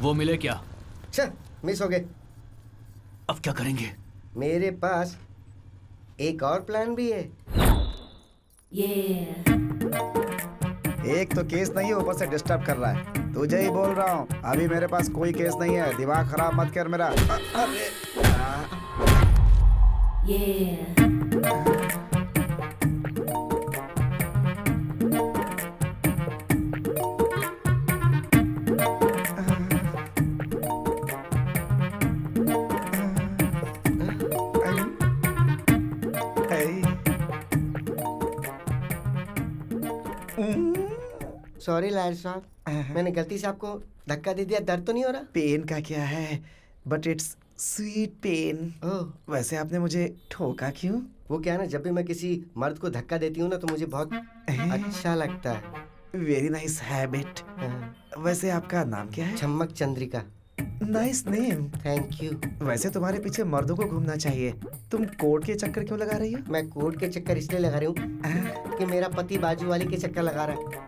वो मिले क्या? अच्छा मिस हो गए। अब क्या करेंगे? मेरे पास एक और प्लान भी है। एक तो केस नहीं है, ऊपर से डिस्टर्ब कर रहा है। तुझे ही बोल रहा हूँ, अभी मेरे पास कोई केस नहीं है। दिमाग खराब मत कर मेरा। अरे सॉरी लायर साहब, मैंने गलती से आपको धक्का दे दिया। दर्द तो नहीं हो रहा? पेन का क्या है, बट इट्स स्वीट पेन। ओह, वैसे आपने मुझे ठोका क्यों? वो क्या है ना, जब भी मैं किसी मर्द को धक्का देती हूँ ना तो मुझे बहुत अच्छा लगता है। Very nice habit. वैसे आपका नाम क्या है? Chammak Chandrika. Nice name. Thank you. वैसे तुम्हारे पीछे मर्दों को घूमना चाहिए। तुम कोर्ट के चक्कर क्यों लगा रही हो? मैं कोर्ट के चक्कर इसलिए लगा रही हूँ कि मेरा पति बाजू वाली के चक्कर लगा रहा है,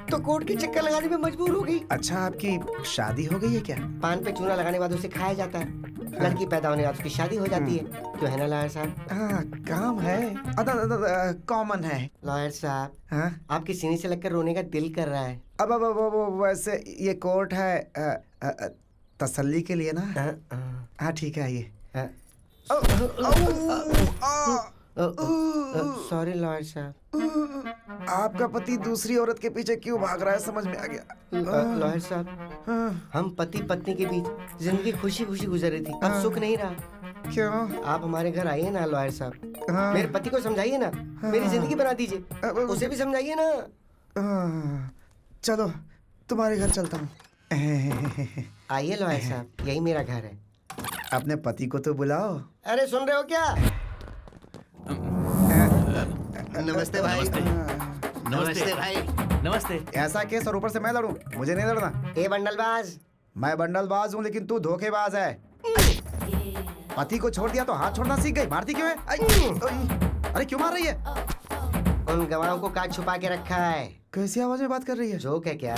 तो कोर्ट के चक्कर लगाने में मजबूर हो गई। अच्छा, आपकी शादी हो गई है क्या? पान पे चूना लगाने के बाद उसे खाया जाता है। लड़की पैदा होने के बाद उसकी शादी हो जाती है। क्यों है ना लॉयर साहब? हाँ, काम है, कॉमन है। लॉयर साहब, हाँ? आपके सीने से लगकर रोने का दिल कर रहा है। अब वैसे ये कोर्ट है तसल्ली के लिए ना। हाँ ठीक है, आइए। सॉरी लॉयर साहब। आपका पति दूसरी औरत के पीछे क्यों भाग रहा है, समझ में आ गया। लॉयर साहब, हम पति पत्नी के बीच जिंदगी खुशी खुशी गुजर रही थी, अब सुख नहीं रहा। क्यों? आप हमारे घर आइए ना लॉयर साहब। हाँ। मेरे पति को समझाइए ना, मेरी जिंदगी बना दीजिए। उसे भी समझाइए ना। चलो तुम्हारे घर चलता हूँ। आइए लॉयर साहब, यही मेरा घर है। अपने पति को तो बुलाओ। अरे सुन रहे हो क्या? नमस्ते भाई। नमस्ते भाई। नमस्ते। ऐसा केस और ऊपर से मैं लड़ूं? मुझे नहीं लड़ना। ए बंडलबाज। मैं बंडलबाज हूँ, लेकिन तू धोखेबाज है। पति को छोड़ दिया तो हाथ छोड़ना सीख गई। मारती क्यों है? अरे क्यों मार रही है? उन गवाहों को काट छुपा के रखा है। कैसी आवाज में बात कर रही है? जोक है क्या?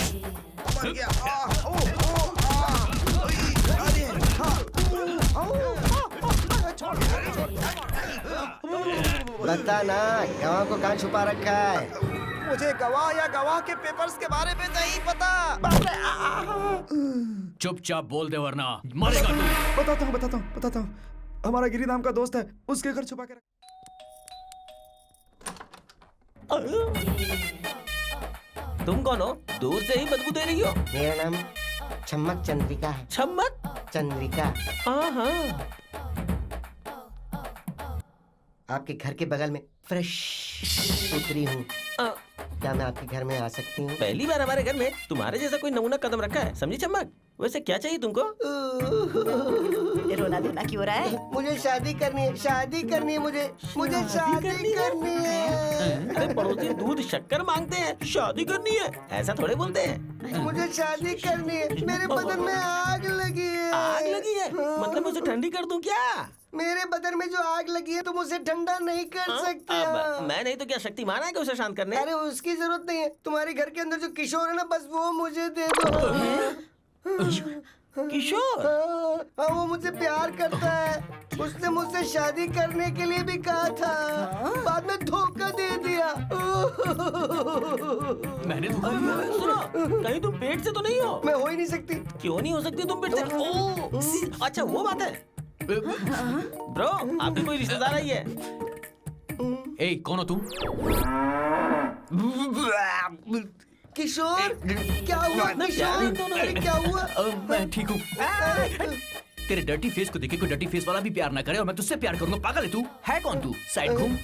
बता ना, गवाह को कहाँ छुपा रखा है? मुझे गवाह या गवाह के पेपर्स के बारे में नहीं पता। चुपचाप बोल दे वरना मरेगा तू। बताता हूँ। हमारा गिरी नाम का दोस्त है, उसके घर छुपा के रखा। तुम कौन हो? दूर से ही बदबू दे रही हो। मेरा नाम छम्मक चंद्रिका है। छम्मक चंद्रिका। हाँ। आपके घर के बगल में फ्रेश उतरी हूँ। क्या मैं आपके घर में आ सकती हूँ? पहली बार हमारे घर में तुम्हारे जैसा कोई नमूना कदम रखा है, समझी छम्मक? वैसे क्या चाहिए तुमको? रोना धोना क्यों रहा है? मुझे शादी करनी है, शादी करनी है मुझे शादी करनी है। अरे पड़ोसी दूध शक्कर मांगते हैं, शादी करनी है ऐसा थोड़े बोलते हैं। मुझे शादी करनी है। मेरे बदन में आग लगी है। आग लगी है? मतलब मैं उसे ठंडी कर दूं क्या? मेरे बदन में जो आग लगी है तुम उसे ठंडा नहीं कर सकते। अब मैं नहीं तो क्या शक्तिमान है कि उसे शांत करने? अरे उसकी जरूरत नहीं है। तुम्हारे घर के अंदर जो किशोर है ना, बस वो मुझे दे दो। किशोर? हाँ, वो मुझसे प्यार करता है। उसने मुझसे शादी करने के लिए भी कहा था, बाद में धोखा दे दिया। मैंने धोखा दिया? सुनो, कहीं तुम पेट से तो नहीं हो? मैं हो ही नहीं सकती। क्यों नहीं हो सकती तुम पेट से? ओह, अच्छा वो बात है। ब्रो, आपकी कोई रिश्तेदार आई है? ए, कौन हो तू? किशोर, क्या हुआ? किशोर, अरे क्या हुआ? मैं ठीक हूँ। तेरे डर्टी फेस को देखे कोई डर्टी फेस वाला भी प्यार ना करे और मैं तुझसे प्यार करूंगा? पागल है तू? है कौन तू? साइड घूम,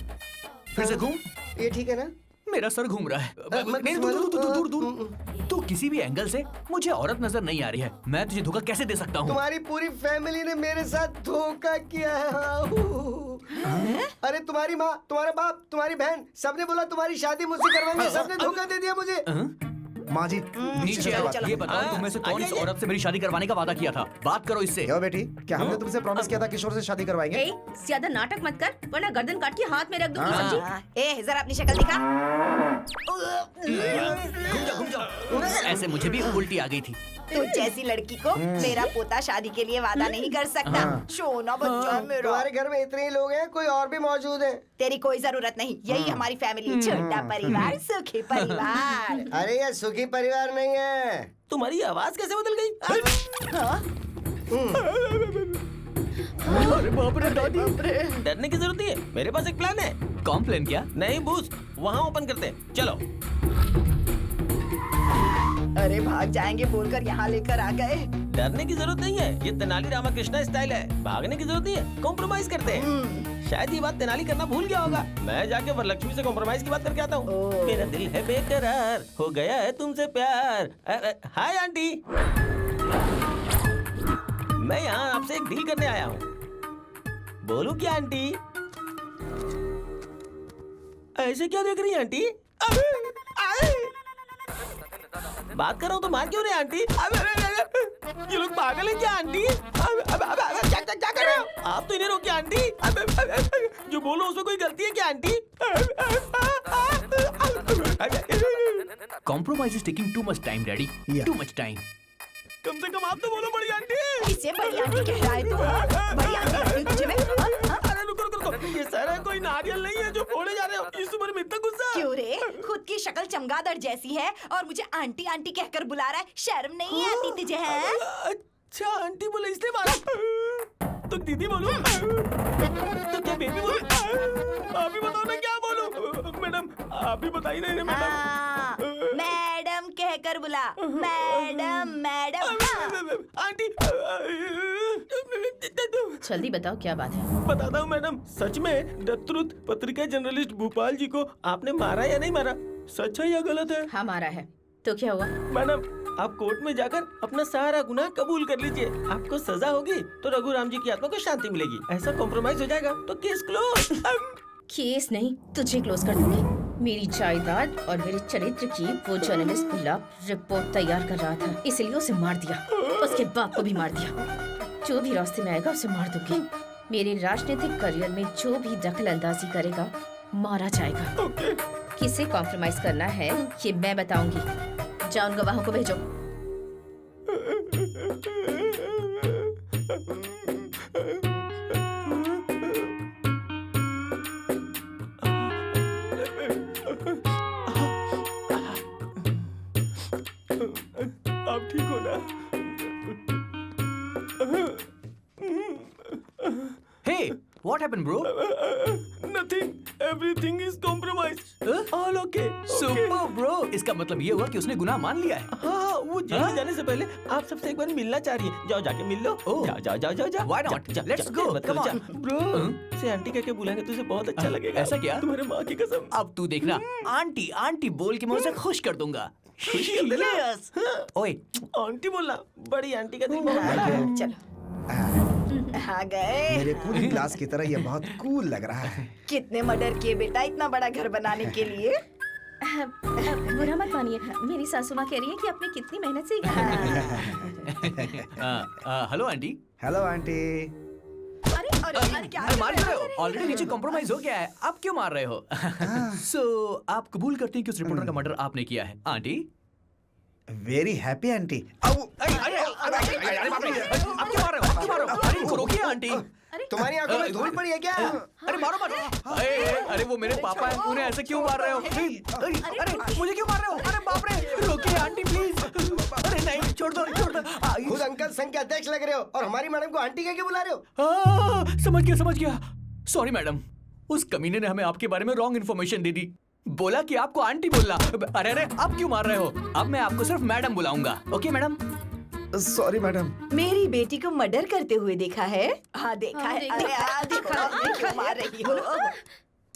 फिर से घूम। ये ठीक है ना? मेरा सर घूम रहा है। मैं दूर। तू किसी भी एंगल से मुझे औरत नजर नहीं आ रही है। मैं तुझे धोखा कैसे दे सकता हूँ? तुम्हारी पूरी फैमिली ने मेरे साथ धोखा किया है। अरे तुम्हारी माँ, तुम्हारा बाप, तुम्हारी बहन, सबने बोला तुम्हारी शादी मुझसे करवाएंगे। सबने धोखा दे दिया मुझे। माँ जी, नीचे आओ। ये बताओ तुम में से कौन इस औरत से मेरी शादी करवाने का वादा किया था? बात करो इससे। यो बेटी, क्या हमने तुमसे प्रॉमिस किया था किशोर से शादी करवाएंगे? ज्यादा नाटक मत कर, वरना गर्दन काट के हाथ में रख दूंगी, समझी? जरा अपनी शक्ल दिखा। घूम जाओ। ऐसे मुझे भी उल्टी आ गई थी। तू जैसी लड़की को मेरा पोता शादी के लिए वादा नहीं कर सकता। सोना बच्चा मेरा। तुम्हारे घर में इतने ही लोग हैं, कोई और भी मौजूद है? तेरी कोई जरूरत नहीं, यही हमारी फैमिली। छोटा परिवार, सुखी परिवार। अरे ये सुखी परिवार नहीं है। तुम्हारी आवाज कैसे बदल गई? हाँ? अरे बाप रे दादी। डरने की जरूरत नहीं है, मेरे पास एक प्लान है। कॉम्प्लेन क्या? नहीं बूस्ट, वहाँ ओपन करते हैं, चलो। अरे भाग जाएंगे बोलकर यहाँ लेकर आ गए। डरने की जरूरत नहीं है, ये तेनाली रामाकृष्णा स्टाइल है। भागने की जरूरत नहीं है, कॉम्प्रोमाइज करते हैं। शायद ये बात तेनाली करना भूल गया होगा। मैं जाके वरलक्ष्मी से कॉम्प्रोमाइज की बात करके आता हूँ। मेरा दिल है बेकरार, हो गया है तुमसे प्यार। हाय आंटी, मैं यहाँ आपसे एक डील करने आया हूँ। बोलूं क्या आंटी? ऐसे क्या देख रही हैं आंटी? बात कर रहा हूँ तो मार क्यों रहे आंटी? ये लोग पागल हैं क्या आंटी? क्या कर रहे हो? आप तो इन्हें रोकिए आंटी। जो बोलो उसमें कोई गलती है क्या aunty? Compromise is taking too much time, Daddy. Yeah. Too much time. कम से कम आप तो बोलो बड़ी आंटी। इसे बड़ी आंटी कह रहा है तू? बड़ी आंटी लगती तुझे मैं? हाँ? अरे रुको, ये सारा कोई नारियल नहीं है जो फोड़े जा रहे हो। इस उम्र में इतना गुस्सा? क्यों रे? खुद की शक्ल चमगादड़ जैसी है और मुझे आंटी आंटी कहकर बुला रहा है। शर्म नहीं आती तुझे? है अच्छा आंटी बोले इसलिए मारा। तो दीदी बोलो, तो क्या बेबी बोलो? आप ही बताओ ना क्या बोलूं? मैडम आप ही बताइए ना इन्हें। मैडम मैडम कहकर बुला। Madam madam. आंटी जल्दी बताओ क्या बात है। बताता हूँ मैडम, सच में द ट्रुथ पत्रिका जर्नलिस्ट भोपाल जी को आपने मारा या नहीं मारा? सच है या गलत है? हाँ मारा है। तो क्या हुआ? मैडम आप कोर्ट में जाकर अपना सारा गुनाह कबूल कर लीजिए। आपको सजा होगी तो रघुराम जी की आत्मा को शांति मिलेगी। ऐसा कॉम्प्रोमाइज हो जाएगा तो केस क्लोज। केस नहीं, तुझे क्लोज कर दूंगी। मेरी जायदाद और मेरे चरित्र की वो जर्नलिस्ट गुलाब रिपोर्ट तैयार कर रहा था, इसलिए उसे मार दिया। उसके बाप को भी मार दिया। जो भी रास्ते में आएगा उसे मार दूंगी। मेरे राजनीतिक करियर में जो भी दखल अंदाजी करेगा मारा जाएगा। किसे कॉम्प्रोमाइज करना है ये मैं बताऊंगी। जाओ उन गवाहों को भेजो। आप ठीक हो ना? Hey, what happened, bro? Nothing. Everything is compromised. All okay. Super, bro. इसका मतलब ये हुआ कि उसने गुनाह मान लिया है। हाँ, वो जेल जाने से पहले आप सबसे एक बार मिलना चाह रही है। जाओ जाके मिल लो। जाओ। Why not? Let's go. Come on. Bro, से आंटी कह के बुलाएंगे तुझे बहुत अच्छा लगेगा। ऐसा क्या? तुम्हारे माँ की कसम। अब तू देखना, आंटी आंटी बोल के मैं उसे खुश कर दूंगा। खुश कर देना। Yes. ओए, आंटी बोलना, बड़ी आंटी का दिल बहुत बड़ा है। चलो आ गए। मेरे कूलिंग ग्लास की तरह ये बहुत कूल लग रहा है। कितने मर्डर किए बेटा इतना बड़ा घर बनाने के लिए? बुरा मत मानिए, मेरी सासू माँ कह रही है कि आपने कितनी मेहनत से हेलो आंटी। Hello aunty. अरे क्या अरे मार क्यों रहे हो? ऑलरेडी नीचे कॉम्प्रोमाइज हो गया है, आप क्यों मार रहे हो? सो आप कबूल करते हैं कि उस रिपोर्टर का मर्डर आपने किया है, आंटी? Very happy aunty. अरे बाप रे, आप क्यों मार रहे हो? आप क्यों मार रहे हो? अरे इनको रोकिए आंटी। तुम्हारी आंखों में धूल पड़ी है क्या? अरे मारो मत। अरे वो मेरे पापा हैं, उन्हें ऐसे क्यों मार रहे हो? अरे मुझे क्यों मार रहे हो? अरे बाप रे, रोकिए आंटी प्लीज। अरे नहीं, छोड़ दो। खुद अंकल संघ के अध्यक्ष लग रहे हो और हमारी मैडम को आंटी कह के बुला रहे हो? समझ गया। सॉरी मैडम, उस कमीने ने हमें आपके बारे में रॉन्ग इन्फॉर्मेशन दे दी। बोला कि आपको आंटी बोलना। अरे आप क्यों मार रहे हो? अब मैं आपको सिर्फ मैडम बुलाऊंगा। Okay madam? Sorry madam. मेरी बेटी को मर्डर करते हुए देखा है? हाँ देखा है। देखा। अरे देखा क्यों मार रही हो?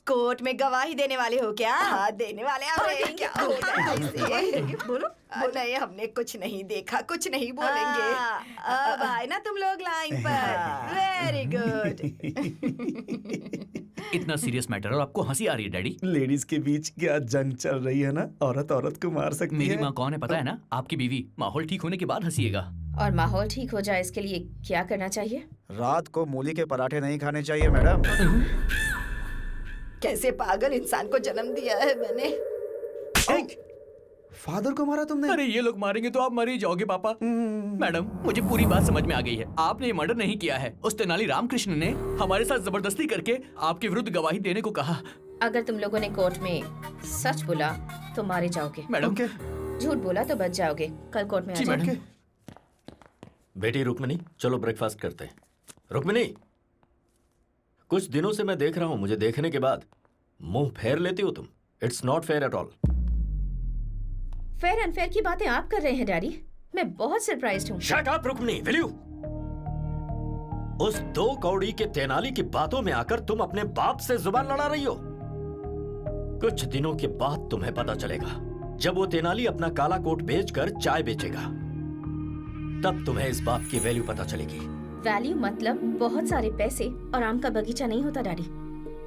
कोर्ट में गवाही देने वाले हो क्या? हाँ देने वाले। अरे क्या हो गया इससे? बोलो। नहीं हमने कुछ नहीं देखा, कुछ नहीं बोलेंगे। अब आए ना तुम लोग लाइन पर। Very good. इतना सीरियस मैटर और आपको हंसी आ रही है डैडी? लेडीज के बीच क्या जंग चल रही है ना, औरत को मार सकती है। मेरी माँ कौन है पता है ना? आपकी बीवी। माहौल ठीक होने के बाद हंसीएगा। और माहौल ठीक हो जाए इसके लिए क्या करना चाहिए? रात को मूली के पराठे नहीं खाने चाहिए मैडम। कैसे पागल इंसान को जन्म दिया है मैंने। फादर को मारा तुमने? अरे ये लोग मारेंगे तो आप मर ही जाओगे पापा। मैडम, मुझे पूरी बात समझ में आ गई है। आपने ये मर्डर नहीं किया है। उस तेनाली रामकृष्ण ने हमारे साथ जबरदस्ती करके आपके विरुद्ध गवाही देने को कहा। अगर तुम लोगों ने कोर्ट में सच बोला तो मारे जाओगे, मैडम ओके झूठ बोला तो बच जाओगे। कल कोर्ट में आ जी जाओ। मैडम। बेटी रुक्मिनी, चलो ब्रेकफास्ट करते हैं। रुक्मिनी, कुछ दिनों से मैं देख रहा हूं, मुझे देखने के बाद मुंह फेर लेती हो तुम। It's not fair at all. Fair unfair की बातें आप कर रहे हैं डैडी। मैं बहुत सरप्राइज्ड हूँ। Shut up Rukmini, will you? उस 2 कौड़ी के तेनाली की बातों में आकर तुम अपने बाप से जुबान लड़ा रही हो। कुछ दिनों के बाद तुम्हें पता चलेगा, जब वो तेनाली अपना काला कोट बेचकर चाय बेचेगा, तब तुम्हें इस बात की वैल्यू पता चलेगी। वैल्यू मतलब बहुत सारे पैसे और आम का बगीचा नहीं होता डैडी।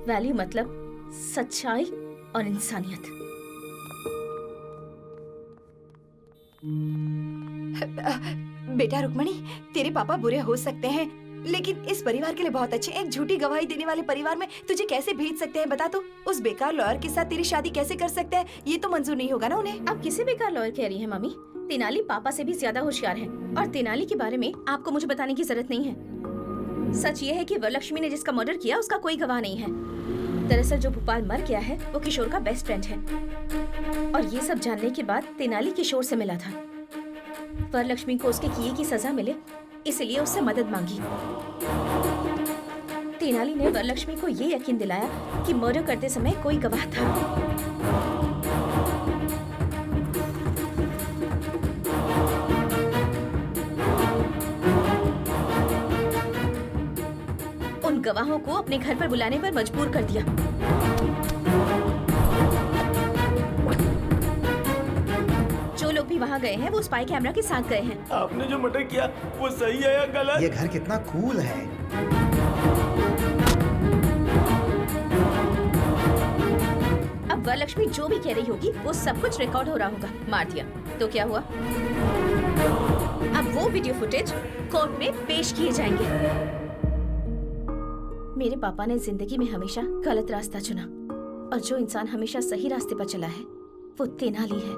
वैल्यू मतलब सच्चाई और इंसानियत। बेटा रुक्मणी, तेरे पापा बुरे हो सकते हैं लेकिन इस परिवार के लिए बहुत अच्छे। एक झूठी गवाही देने वाले परिवार में तुझे कैसे भेज सकते हैं बता तो? उस बेकार लॉयर के साथ तेरी शादी कैसे कर सकते हैं? ये तो मंजूर नहीं होगा ना उन्हें। आप किसे बेकार लॉयर कह रही हैं मम्मी? तेनाली पापा से भी ज्यादा होशियार है और तेनाली के बारे में आपको मुझे बताने की जरूरत नहीं है। सच ये है कि वरलक्ष्मी ने जिसका मर्डर किया उसका कोई गवाह नहीं है। दरअसल जो भोपाल मर गया है वो किशोर का बेस्ट फ्रेंड है और ये सब जानने के बाद तेनाली किशोर से मिला था। वरलक्ष्मी को उसके किए की सजा मिले इसलिए उससे मदद मांगी। तेनाली ने वरलक्ष्मी को ये यकीन दिलाया कि मर्डर करते समय कोई गवाह था। उन गवाहों को अपने घर पर बुलाने पर मजबूर कर दिया। जो लोग भी वहाँ गए हैं वो स्पाई कैमरा के साथ गए हैं। आपने जो मर्डर किया वो सही है या गलत? ये घर कितना कूल है। अब वरलक्ष्मी जो भी कह रही होगी वो सब कुछ रिकॉर्ड हो रहा होगा। मार दिया तो क्या हुआ? अब वो वीडियो फुटेज कोर्ट में पेश किए जाएंगे। मेरे पापा ने जिंदगी में हमेशा गलत रास्ता चुना और जो इंसान हमेशा सही रास्ते पर चला है वो तेनाली है।